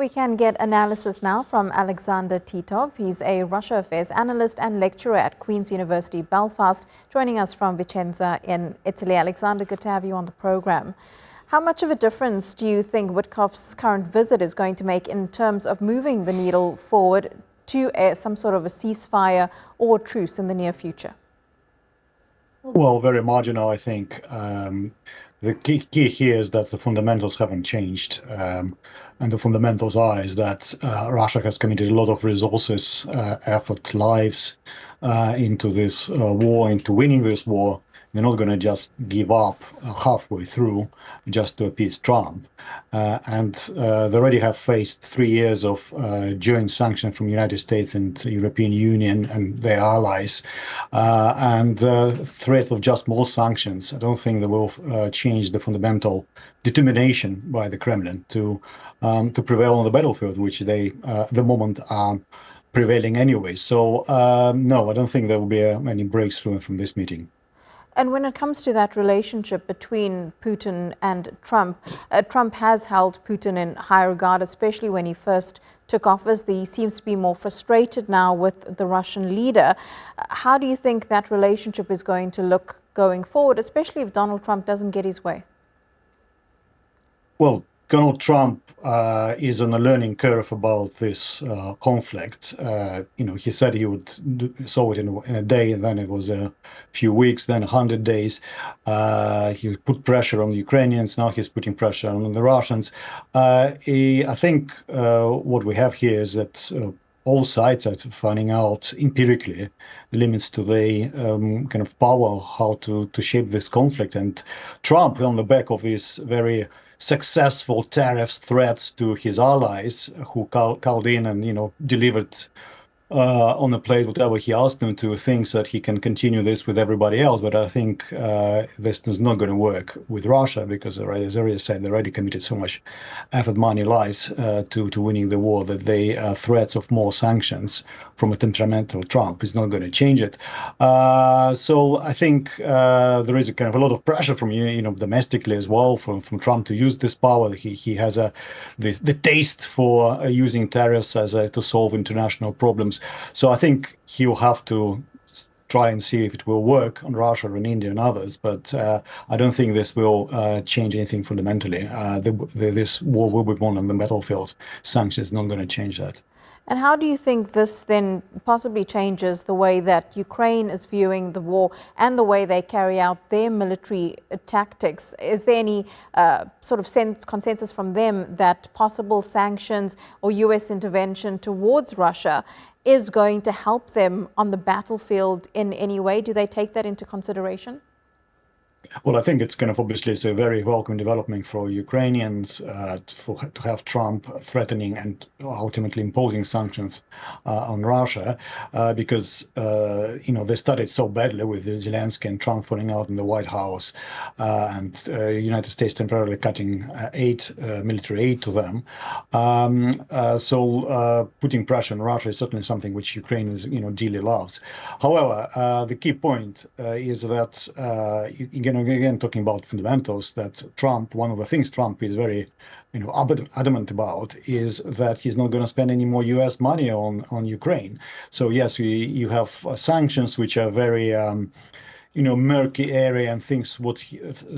We can get analysis now from Alexander Titov. He's a Russia Affairs analyst and lecturer at Queen's University, Belfast, joining us from Vicenza in Italy. Alexander, good to have you on the program. How much of a difference do you think Witkoff's current visit is going to make in terms of moving the needle forward to some sort of a ceasefire or truce in the near future? Well, very marginal, I think. The key here is that the fundamentals haven't changed. And the fundamentals are is that Russia has committed a lot of resources, effort, lives into this war, into winning this war. They're not going to just give up halfway through just to appease Trump. And they already have faced 3 years of joint sanctions from the United States and the European Union and their allies. And threat of just more sanctions, I don't think they will change the fundamental determination by the Kremlin to prevail on the battlefield, which they at the moment are prevailing anyway. So no, I don't think there will be any breakthrough from this meeting. And when it comes to that relationship between Putin and Trump, Trump has held Putin in high regard, especially when he first took office. He seems to be more frustrated now with the Russian leader. How do you think that relationship is going to look going forward, especially if Donald Trump doesn't get his way? Well, Donald Trump is on a learning curve about this conflict. He said he would solve it in a day, and then it was a few weeks, then 100 days. He put pressure on the Ukrainians. Now he's putting pressure on the Russians. I think what we have here is that all sides are finding out empirically the limits to the kind of power, how to shape this conflict. And Trump, on the back of this very successful tariffs threats to his allies, who called in and delivered on a plate whatever he asked them to, thinks that he can continue this with everybody else. But I think this is not going to work with Russia because, as I already said, they already committed so much effort, money, lives to winning the war that the threats of more sanctions from a temperamental Trump is not going to change it. So I think there is a kind of a lot of pressure from domestically as well from Trump to use this power. He has the taste for using tariffs as to solve international problems. So I think he'll have to try and see if it will work on Russia and India and others, but I don't think this will change anything fundamentally. This war will be won on the battlefield. Sanctions not going to change that. And how do you think this then possibly changes the way that Ukraine is viewing the war and the way they carry out their military tactics? Is there any sort of consensus from them that possible sanctions or U.S. intervention towards Russia is going to help them on the battlefield in any way? Do they take that into consideration? Well, I think it's kind of obviously it's a very welcome development for Ukrainians to have Trump threatening and ultimately imposing sanctions on Russia because they started so badly with Zelensky and Trump falling out in the White House and the United States temporarily cutting military aid to them. So putting pressure on Russia is certainly something which Ukraine is dearly loves. However, the key point is that again, talking about fundamentals, that Trump, one of the things Trump is very, adamant about is that he's not going to spend any more U.S. money on Ukraine. So yes, you have sanctions which are very, murky area and things what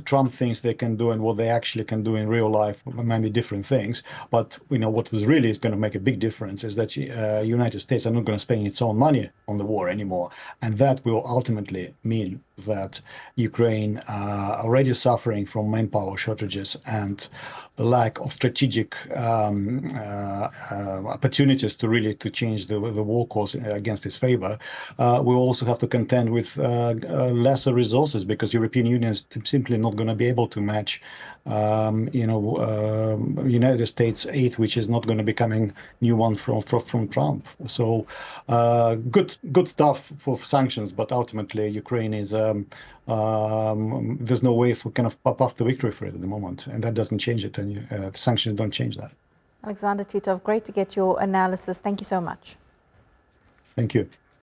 Trump thinks they can do and what they actually can do in real life might be different things. But what was really is going to make a big difference is that United States are not going to spend its own money on the war anymore, and that will ultimately mean that Ukraine already suffering from manpower shortages and the lack of strategic opportunities to change the war course against its favor. We also have to contend with lesser resources because European Union is simply not going to be able to match United States aid, which is not going to be coming new one from Trump. So good stuff for sanctions, but ultimately Ukraine is there's no way for kind of path to victory for it at the moment, and that doesn't change it, and sanctions don't change that. Alexander Titov, great to get your analysis. Thank you so much. Thank you.